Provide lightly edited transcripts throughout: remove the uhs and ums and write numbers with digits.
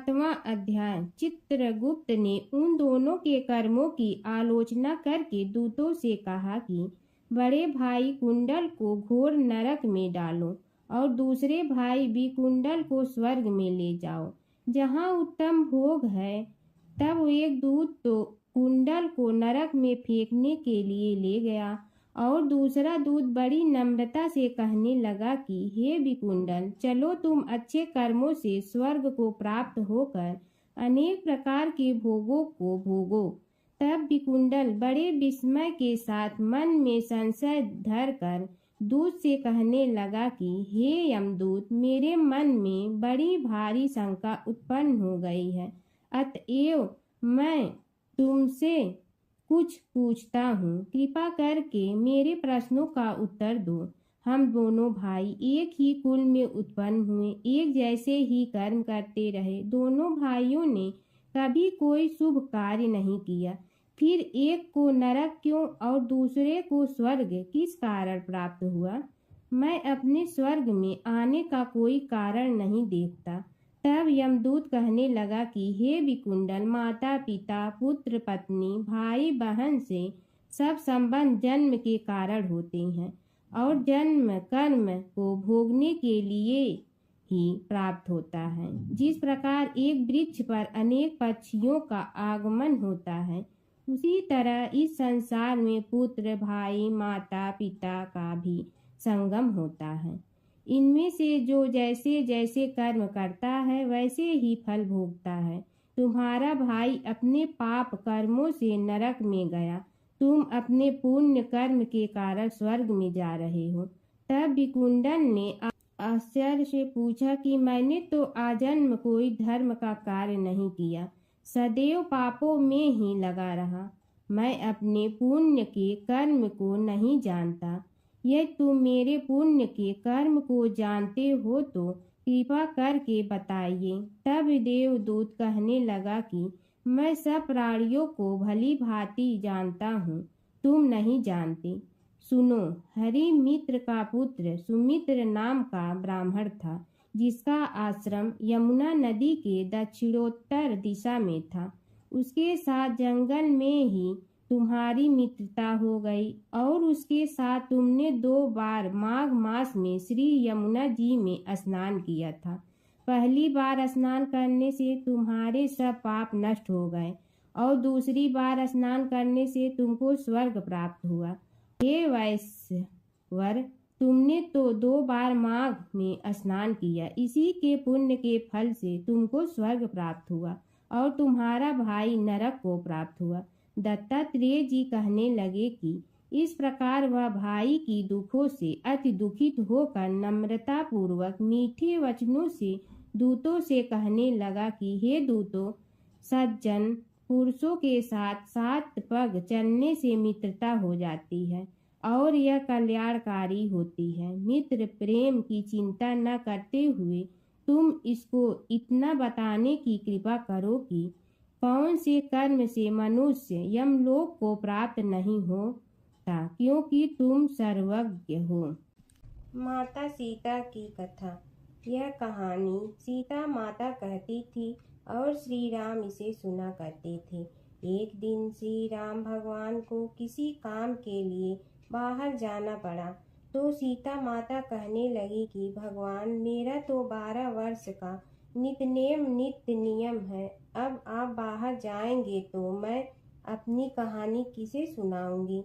7वां अध्याय। चित्रगुप्त ने उन दोनों के कर्मों की आलोचना करके दूतों से कहा कि बड़े भाई कुंडल को घोर नरक में डालो और दूसरे भाई विकुंडल को स्वर्ग में ले जाओ, जहाँ उत्तम भोग है। तब एक दूत तो कुंडल को नरक में फेंकने के लिए ले गया और दूसरा दूत बड़ी नम्रता से कहने लगा कि हे विकुंडल, चलो तुम अच्छे कर्मों से स्वर्ग को प्राप्त होकर अनेक प्रकार के भोगों को भोगो। तब विकुंडल बड़े विस्मय के साथ मन में संशय धर कर दूत से कहने लगा कि हे यमदूत, मेरे मन में बड़ी भारी शंका उत्पन्न हो गई है, अतएव मैं तुमसे कुछ पूछता हूँ। कृपा करके मेरे प्रश्नों का उत्तर दो। हम दोनों भाई एक ही कुल में उत्पन्न हुए, एक जैसे ही कर्म करते रहे। दोनों भाइयों ने कभी कोई शुभ कार्य नहीं किया, फिर एक को नरक क्यों और दूसरे को स्वर्ग किस कारण प्राप्त हुआ? मैं अपने स्वर्ग में आने का कोई कारण नहीं देखता। तब यमदूत कहने लगा कि हे विकुंडल, माता पिता पुत्र पत्नी भाई बहन से सब संबंध जन्म के कारण होते हैं और जन्म कर्म को भोगने के लिए ही प्राप्त होता है। जिस प्रकार एक वृक्ष पर अनेक पक्षियों का आगमन होता है, उसी तरह इस संसार में पुत्र भाई माता पिता का भी संगम होता है। इनमें से जो जैसे जैसे कर्म करता है वैसे ही फल भोगता है। तुम्हारा भाई अपने पाप कर्मों से नरक में गया, तुम अपने पुण्य कर्म के कारण स्वर्ग में जा रहे हो। तब विकुंडल ने आश्चर्य से पूछा कि मैंने तो आजन्म कोई धर्म का कार्य नहीं किया, सदैव पापों में ही लगा रहा। मैं अपने पुण्य के कर्म को नहीं जानता। यदि तुम मेरे पुण्य के कर्म को जानते हो तो कृपा करके बताइए। तब देवदूत कहने लगा कि मैं सब प्राणियों को भली भांति जानता हूँ, तुम नहीं जानते। सुनो, हरि मित्र का पुत्र सुमित्र नाम का ब्राह्मण था, जिसका आश्रम यमुना नदी के दक्षिणोत्तर दिशा में था। उसके साथ जंगल में ही तुम्हारी मित्रता हो गई और उसके साथ तुमने 2 बार माघ मास में श्री यमुना जी में स्नान किया था। पहली बार स्नान करने से तुम्हारे सब पाप नष्ट हो गए और दूसरी बार स्नान करने से तुमको स्वर्ग प्राप्त हुआ। हे वैश्वर, तुमने तो 2 बार माघ में स्नान किया, इसी के पुण्य के फल से तुमको स्वर्ग प्राप्त हुआ और तुम्हारा भाई नरक को प्राप्त हुआ। दत्तात्रेय जी कहने लगे कि इस प्रकार वह भाई की दुखों से अति दुखित होकर नम्रता पूर्वक मीठे वचनों से दूतों से कहने लगा कि हे दूतों, सज्जन पुरुषों के साथ 7 पग चलने से मित्रता हो जाती है और यह कल्याणकारी होती है। मित्र प्रेम की चिंता न करते हुए तुम इसको इतना बताने की कृपा करो कि कौन से कर्म से मनुष्य यमलोक को प्राप्त नहीं होता, क्योंकि तुम सर्वज्ञ हो। माता सीता की कथा। यह कहानी सीता माता कहती थी और श्री राम इसे सुना करते थे। एक दिन श्री राम भगवान को किसी काम के लिए बाहर जाना पड़ा, तो सीता माता कहने लगी कि भगवान, मेरा तो 12 वर्ष का नित्य नियम है। अब आप बाहर जाएंगे तो मैं अपनी कहानी किसे सुनाऊंगी?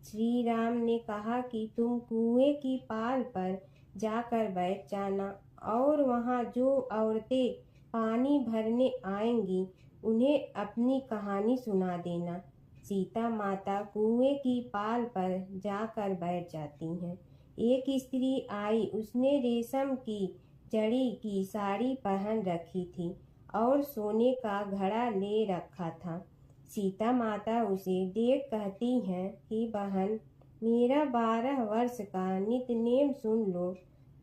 श्री राम ने कहा कि तुम कुएं की पाल पर जाकर बैठ जाना और वहां जो औरतें पानी भरने आएंगी उन्हें अपनी कहानी सुना देना। सीता माता कुएं की पाल पर जाकर बैठ जाती हैं। एक स्त्री आई, उसने रेशम की जड़ी की साड़ी पहन रखी थी और सोने का घड़ा ले रखा था। सीता माता उसे देख कहती हैं कि बहन, मेरा 12 वर्ष का नित्यनेम सुन लो।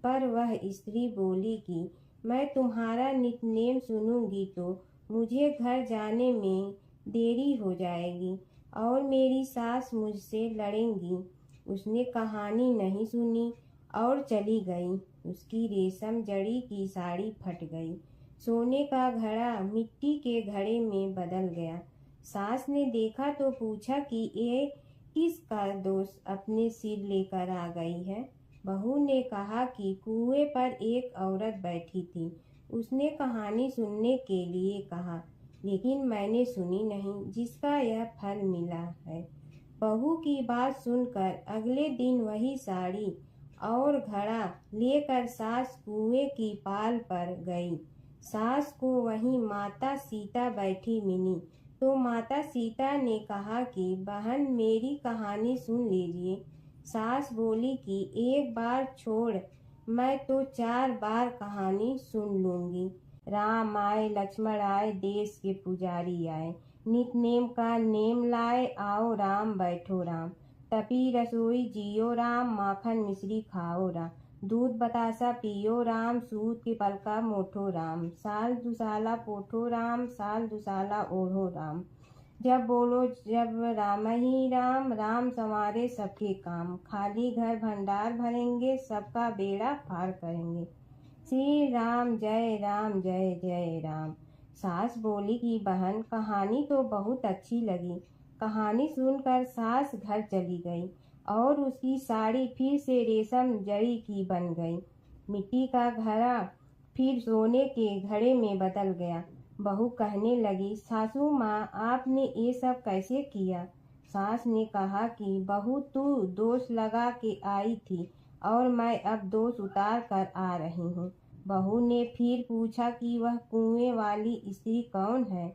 पर वह स्त्री बोली कि मैं तुम्हारा नित्यनेम सुनूंगी तो मुझे घर जाने में देरी हो जाएगी और मेरी सास मुझसे लड़ेंगी। उसने कहानी नहीं सुनी और चली गई। उसकी रेशम जड़ी की साड़ी फट गई। सोने का घड़ा मिट्टी के घड़े में बदल गया। सास ने देखा तो पूछा कि ये किसका दोस्त अपने सिर लेकर आ गई है। बहू ने कहा कि कुएं पर एक औरत बैठी थी, उसने कहानी सुनने के लिए कहा, लेकिन मैंने सुनी नहीं, जिसका यह फल मिला है। बहू की बात सुनकर अगले दिन वही साड़ी और घड़ा लेकर सास कुएं की पाल पर गई। सास को वहीं माता सीता बैठी मिली तो माता सीता ने कहा कि बहन मेरी कहानी सुन लीजिए। सास बोली कि एक बार छोड़, मैं तो 4 बार कहानी सुन लूंगी। राम आए लक्ष्मण आए देश के पुजारी आए, नित नेम का नेम लाए आओ राम बैठो राम। तपी रसोई जियो राम, माखन मिश्री खाओ राम। दूध बतासा पियो राम, सूत के पलका मोठो राम। साल दुसाला पोठो राम, साल दुसाला ओढ़ो राम। जब बोलो जब राम ही राम, राम संवारे सबके काम। खाली घर भंडार भरेंगे, सबका बेड़ा पार करेंगे। श्री राम जय राम जय जय राम। सास बोली कि बहन कहानी तो बहुत अच्छी लगी। कहानी सुनकर सास घर चली गई और उसकी साड़ी फिर से रेशम जड़ी की बन गई। मिट्टी का घड़ा फिर सोने के घड़े में बदल गया। बहू कहने लगी, सासू माँ आपने ये सब कैसे किया। सास ने कहा कि बहू तू दोष लगा के आई थी और मैं अब दोष उतार कर आ रही हूँ। बहू ने फिर पूछा कि वह कुएं वाली स्त्री कौन है।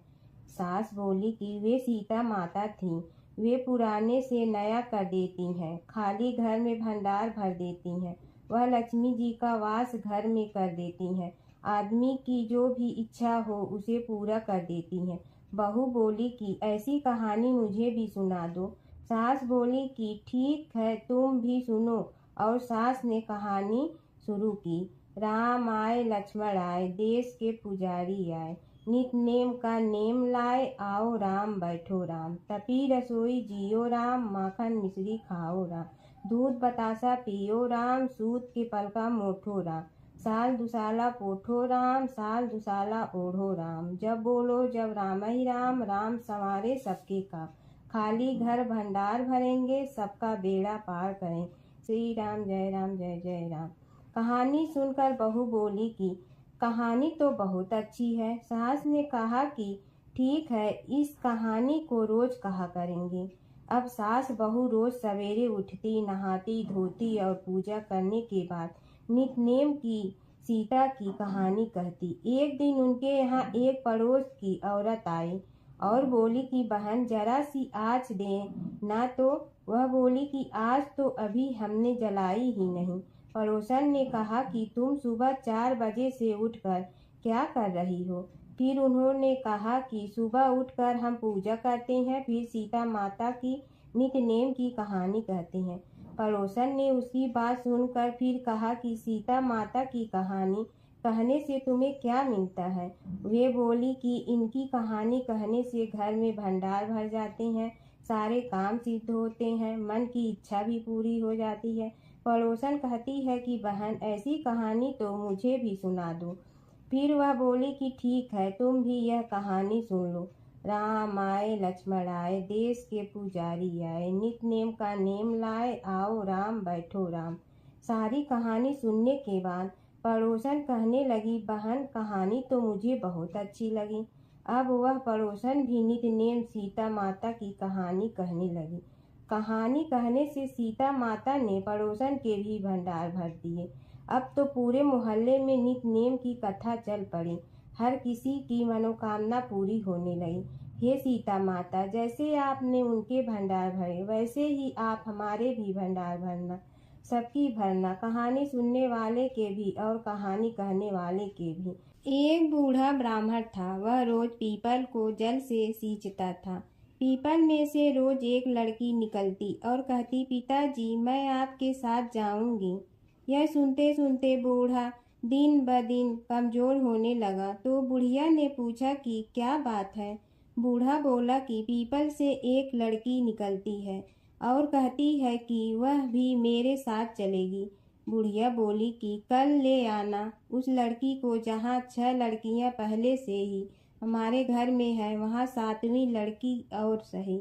सास बोली कि वे सीता माता थी, वे पुराने से नया कर देती हैं, खाली घर में भंडार भर देती हैं। वह लक्ष्मी जी का वास घर में कर देती हैं, आदमी की जो भी इच्छा हो उसे पूरा कर देती हैं। बहू बोली कि ऐसी कहानी मुझे भी सुना दो। सास बोली कि ठीक है तुम भी सुनो, और सास ने कहानी शुरू की। राम आए लक्ष्मण आए देश के पुजारी आए, नित नेम का नेम लाए आओ राम बैठो राम। तपी रसोई जियो राम, माखन मिश्री खाओ राम। दूध बतासा पियो राम, सूत के पलका मोठो राम। साल दुसाला पोठो राम, साल दुसाला ओढ़ो राम। जब बोलो जब राम ही राम, राम संवारे सबके काम। खाली घर भंडार भरेंगे, सबका बेड़ा पार करें। श्री राम जय राम। कहानी सुनकर बहू बोली कि कहानी तो बहुत अच्छी है। सास ने कहा कि ठीक है, इस कहानी को रोज कहा करेंगे। अब सास बहू रोज सवेरे उठती, नहाती धोती और पूजा करने के बाद नित नेम की सीता की कहानी कहती। एक दिन उनके यहाँ एक पड़ोस की औरत आई और बोली कि बहन जरा सी आँच दे ना। तो वह बोली कि आज तो अभी हमने जलाई ही नहीं। पड़ोसन ने कहा कि तुम सुबह 4 बजे से उठकर क्या कर रही हो। फिर उन्होंने कहा कि सुबह उठकर हम पूजा करते हैं, फिर सीता माता की नित नेम की कहानी कहते हैं। पड़ोसन ने उसकी बात सुनकर फिर कहा कि सीता माता की कहानी कहने से तुम्हें क्या मिलता है। वे बोली कि इनकी कहानी कहने से घर में भंडार भर जाते हैं, सारे काम सिद्ध होते हैं, मन की इच्छा भी पूरी हो जाती है। पड़ोसन कहती है कि बहन ऐसी कहानी तो मुझे भी सुना दो। फिर वह बोली कि ठीक है तुम भी यह कहानी सुन लो। राम आए लक्ष्मण आए देश के पुजारी आए, नित नेम का नेम लाए आओ राम बैठो राम। सारी कहानी सुनने के बाद पड़ोसन कहने लगी, बहन कहानी तो मुझे बहुत अच्छी लगी। अब वह पड़ोसन भी नित नेम सीता माता की कहानी कहने लगी। कहानी कहने से सीता माता ने पड़ोसन के भी भंडार भर दिए। अब तो पूरे मोहल्ले में नित नेम की कथा चल पड़ी, हर किसी की मनोकामना पूरी होने लगी। हे सीता माता, जैसे आपने उनके भंडार भरे वैसे ही आप हमारे भी भंडार भरना, सबकी भरना, कहानी सुनने वाले के भी और कहानी कहने वाले के भी। एक बूढ़ा ब्राह्मण था, वह रोज पीपल को जल से सींचता था। पीपल में से रोज एक लड़की निकलती और कहती, पिताजी मैं आपके साथ जाऊंगी। यह सुनते सुनते बूढ़ा दिन ब दिन कमजोर होने लगा। तो बुढ़िया ने पूछा कि क्या बात है। बूढ़ा बोला कि पीपल से एक लड़की निकलती है और कहती है कि वह भी मेरे साथ चलेगी। बुढ़िया बोली कि कल ले आना उस लड़की को जहाँ 6 लड़कियाँ पहले से ही हमारे घर में है, वहाँ 7वीं लड़की और सही।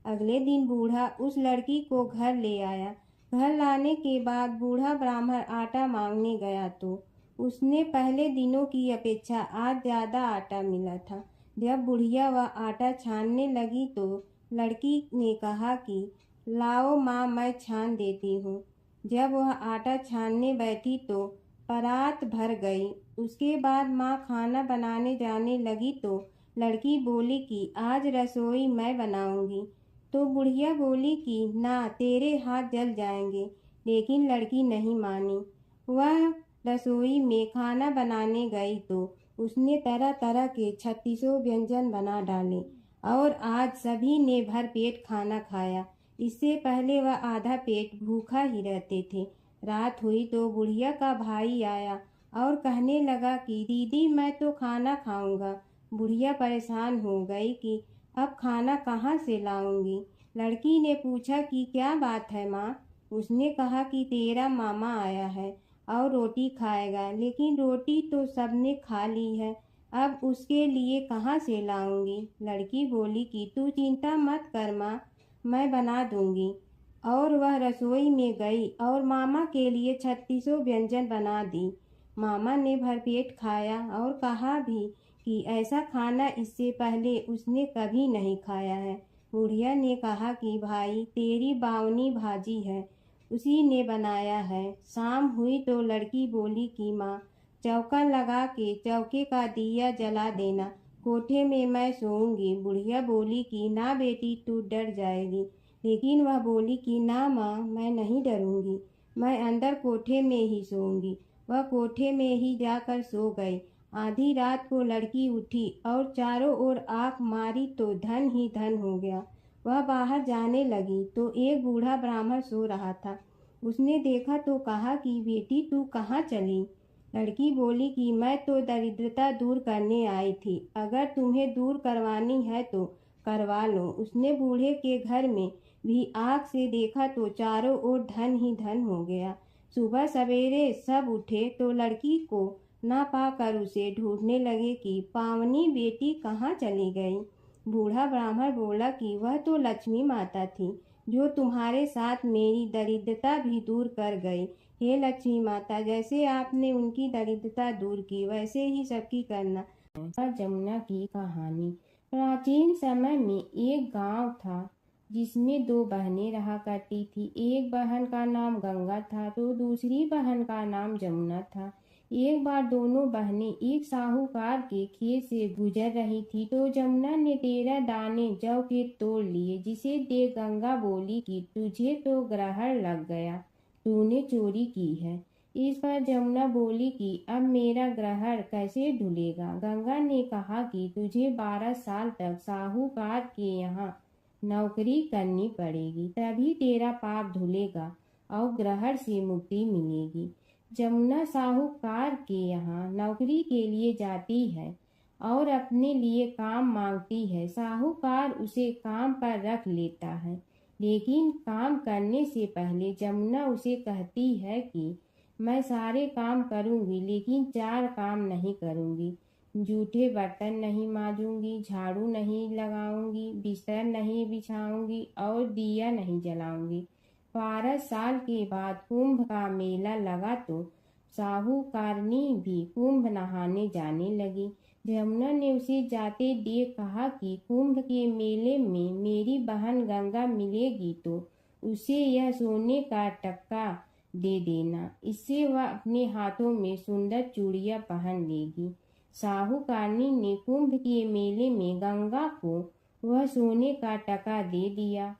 अगले दिन बूढ़ा उस लड़की को घर ले आया। घर लाने के बाद बूढ़ा ब्राह्मण आटा मांगने गया तो उसने पहले दिनों की अपेक्षा आज ज़्यादा आटा मिला था। जब बुढ़िया वह आटा छानने लगी तो लड़की ने कहा कि लाओ माँ, मैं छान देती हूँ। जब वह आटा छानने बैठी तो परात भर गई। उसके बाद माँ खाना बनाने जाने लगी तो लड़की बोली कि आज रसोई मैं बनाऊंगी। तो बुढ़िया बोली कि ना, तेरे हाथ जल जाएंगे। लेकिन लड़की नहीं मानी। वह रसोई में खाना बनाने गई तो उसने तरह तरह के 36 व्यंजन बना डाले और आज सभी ने भर पेट खाना खाया। इससे पहले वह आधा पेट भूखा ही रहते थे। रात हुई तो बुढ़िया का भाई आया और कहने लगा कि दीदी, मैं तो खाना खाऊंगा। बुढ़िया परेशान हो गई कि अब खाना कहाँ से लाऊंगी। लड़की ने पूछा कि क्या बात है माँ। उसने कहा कि तेरा मामा आया है और रोटी खाएगा, लेकिन रोटी तो सबने खा ली है, अब उसके लिए कहाँ से लाऊंगी। लड़की बोली कि तू चिंता मत कर माँ, मैं बना दूंगी। और वह रसोई में गई और मामा के लिए 36 व्यंजन बना दी। मामा ने भरपेट खाया और कहा भी कि ऐसा खाना इससे पहले उसने कभी नहीं खाया है। बुढ़िया ने कहा कि भाई, तेरी बावनी भाजी है, उसी ने बनाया है। शाम हुई तो लड़की बोली कि माँ, चौका लगा के चौके का दिया जला देना, कोठे में मैं सोऊंगी। बुढ़िया बोली कि ना बेटी, तू डर जाएगी। लेकिन वह बोली कि ना माँ, मैं नहीं डरूंगी, मैं अंदर कोठे में ही सोऊंगी। वह कोठे में ही जाकर सो गई। आधी रात को लड़की उठी और चारों ओर आंख मारी तो धन ही धन हो गया। वह बाहर जाने लगी तो एक बूढ़ा ब्राह्मण सो रहा था। उसने देखा तो कहा कि बेटी, तू कहाँ चली। लड़की बोली कि मैं तो दरिद्रता दूर करने आई थी, अगर तुम्हें दूर करवानी है तो करवा लो। उसने बूढ़े के घर में भी आँख से देखा तो चारों ओर धन ही धन हो गया। सुबह सवेरे सब उठे तो लड़की को ना पाकर उसे ढूंढने लगे कि पावनी बेटी कहाँ चली गई। बूढ़ा ब्राह्मण बोला कि वह तो लक्ष्मी माता थी, जो तुम्हारे साथ मेरी दरिद्रता भी दूर कर गई। हे लक्ष्मी माता, जैसे आपने उनकी दरिद्रता दूर की, वैसे ही सबकी करना। जमुना की कहानी। प्राचीन समय में एक गांव था जिसमें 2 बहनें रहा करती थी। एक बहन का नाम गंगा था तो दूसरी बहन का नाम जमुना था। एक बार दोनों बहनें एक साहूकार के खेत से गुजर रही थी तो जमुना ने 13 दाने जौ के तोड़ लिए, जिसे देख गंगा बोली कि तुझे तो ग्रहण लग गया, तूने चोरी की है। इस पर जमुना बोली कि अब मेरा ग्रहण कैसे धुलेगा। गंगा ने कहा कि तुझे 12 साल तक साहूकार के यहाँ नौकरी करनी पड़ेगी, तभी तेरा पाप धुलेगा और ग्रहण से मुक्ति मिलेगी। जमुना साहूकार के यहाँ नौकरी के लिए जाती है और अपने लिए काम मांगती है। साहूकार उसे काम पर रख लेता है, लेकिन काम करने से पहले जमुना उसे कहती है कि मैं सारे काम करूंगी, लेकिन 4 काम नहीं करूंगी। जूठे बर्तन नहीं मांजूंगी, झाड़ू नहीं लगाऊंगी, बिस्तर नहीं बिछाऊंगी और दिया नहीं जलाऊंगी। 12 साल के बाद कुंभ का मेला लगा तो साहूकारनी भी कुंभ नहाने जाने लगी। जमुना ने उसे जाते देख कहा कि कुंभ के मेले में मेरी बहन गंगा मिलेगी तो उसे यह सोने का टक्का दे देना, इससे वह अपने हाथों में सुंदर चूड़ियां पहन लेगी। साहूकारनी ने कुंभ के मेले में गंगा को वह सोने का टका दे दिया।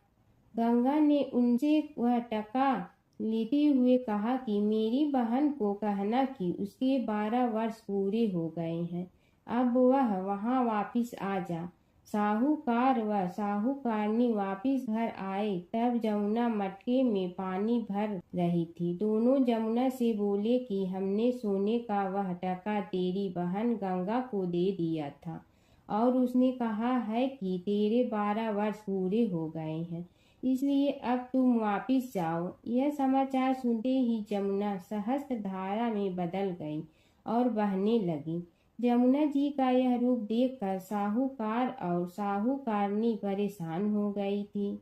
गंगा ने उनसे वह टका लेते हुए कहा कि मेरी बहन को कहना कि उसके 12 वर्ष पूरे हो गए हैं, अब वह वहां वापिस आ जा। साहूकार व साहूकारनी वापिस घर आए तब जमुना मटके में पानी भर रही थी। दोनों जमुना से बोले कि हमने सोने का वह टका तेरी बहन गंगा को दे दिया था और उसने कहा है कि तेरे 12 वर्ष पूरे हो गए हैं, इसलिए अब तुम वापिस जाओ। यह समाचार सुनते ही जमुना सहस्त्र धारा में बदल गई और बहने लगी। जमुना जी का यह रूप देखकर साहूकार और साहूकारनी परेशान हो गई थी।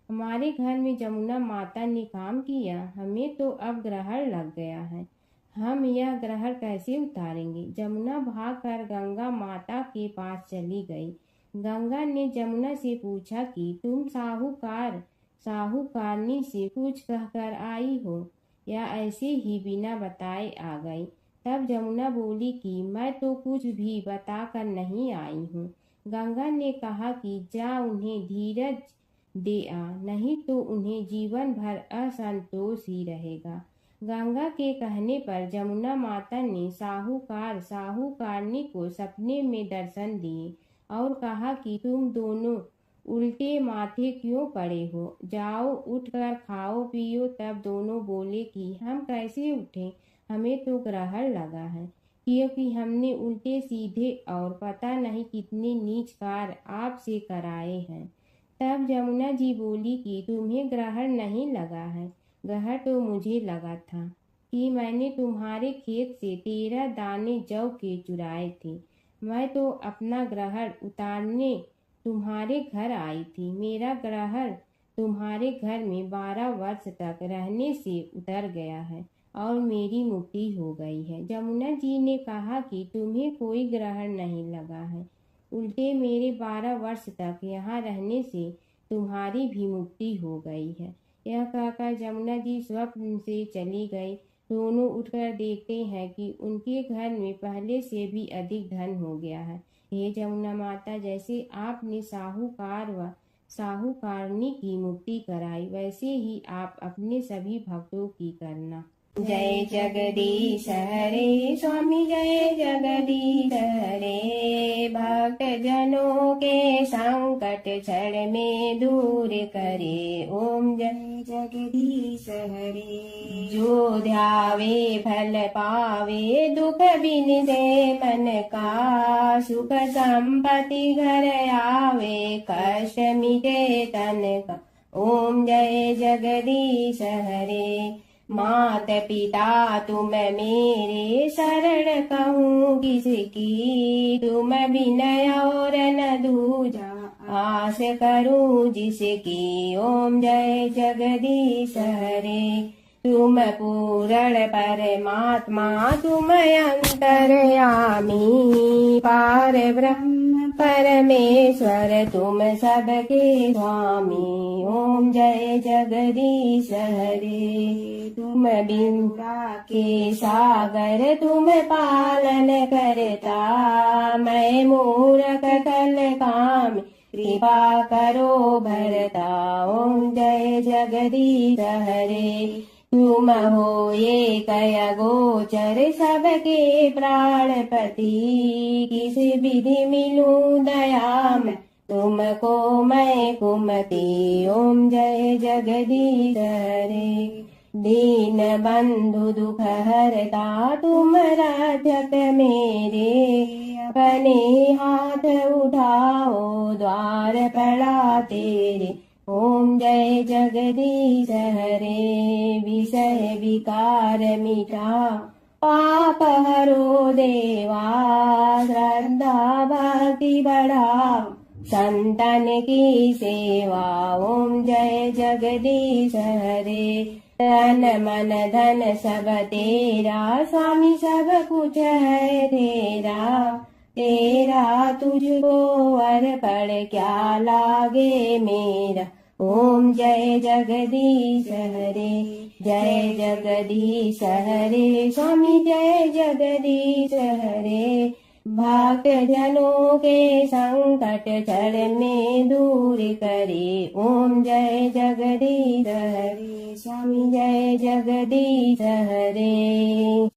हमारे घर में जमुना माता ने काम किया, हमें तो अब ग्रहण लग गया है, हम यह ग्रहण कैसे उतारेंगे। जमुना भागकर गंगा माता के पास चली गई। गंगा ने जमुना से पूछा कि तुम साहूकारनी से कुछ कहकर आई हो या ऐसे ही बिना बताए आ गई। तब जमुना बोली कि मैं तो कुछ भी बताकर नहीं आई हूँ। गंगा ने कहा कि जा उन्हें धीरज दे आ, नहीं तो उन्हें जीवन भर असंतोष ही रहेगा। गंगा के कहने पर जमुना माता ने साहूकारनी को सपने में दर्शन दिए और कहा कि तुम दोनों उल्टे माथे क्यों पड़े हो, जाओ उठकर खाओ पियो। तब दोनों बोले कि हम कैसे उठें, हमें तो ग्रहण लगा है, क्योंकि हमने उल्टे सीधे और पता नहीं कितने नीच कार्य आपसे कराए हैं। तब जमुना जी बोली कि तुम्हें ग्रहण नहीं लगा है, ग्रहण तो मुझे लगा था कि मैंने तुम्हारे खेत से 13 दाने जौ के चुराए थे। मैं तो अपना ग्रहण उतारने तुम्हारे घर आई थी। मेरा ग्रहण तुम्हारे घर में 12 वर्ष तक रहने से उतर गया है और मेरी मुक्ति हो गई है। जमुना जी ने कहा कि तुम्हें कोई ग्रहण नहीं लगा है, उल्टे मेरे 12 वर्ष तक यहाँ रहने से तुम्हारी भी मुक्ति हो गई है। यह कहकर जमुना जी स्वप्न से चली गई। दोनों उठकर देखते हैं कि उनके घर में पहले से भी अधिक धन हो गया है। हे जमुना माता, जैसे आपने साहूकार व साहूकारनी की मुक्ति कराई, वैसे ही आप अपने सभी भक्तों की करना। जय जगदीश हरे स्वामी, जय जगदीश हरे। भक्त जनों के संकट क्षण में दूर करे, ओम जय जगदीश हरे। जो ध्यावे फल पावे, दुख बिन दे मन का, सुख संपत्ति घर आवे, कष्ट मिटे तन का, ओम जय जगदीश हरे। मात पिता तुम मेरे, शरण कहूँ किसकी, तुम बिनय और न दूजा, आस करूँ जिसकी, ओम जय जगदीश हरे। तुम पूर्ण परमात्मा, तुम अंतर्यामी, पार ब्रह्म परमेश्वर, तुम सबके स्वामी, ओम जय जगदीश हरे। तुम बिंदा के सागर, तुम पालन करता, मैं मूर्ख कल काम, कृपा करो भरता, ओम जय जगदीश हरे। तुम हो ये कय गोचर, सबके प्राणपति, किस विधि मिलूं दया में, तुमको मैं कुमति, ओम जय जगदीश हरे। दीन बंधु दुख हरता, तुम रक्षक मेरे, अपने हाथ उठाओ द्वार पड़ा तेरे, ओम जय जगदीश हरे। विषय विकार मिटा, पाप हरो देवा, श्रद्धा भक्ति बढ़ाओ, संतन की सेवा, ओम जय जगदीश हरे। तन मन धन सब तेरा, स्वामी सब कुछ है तेरा, तेरा तुझको अर्पण क्या लागे मेरा, ओम जय जगदीश हरे। जय जगदीश हरे स्वामी, जय जगदीश हरे। भक्त जनों के संकट क्षण में दूर करे, ओम जय जगदीश हरे स्वामी, जय जगदीश हरे।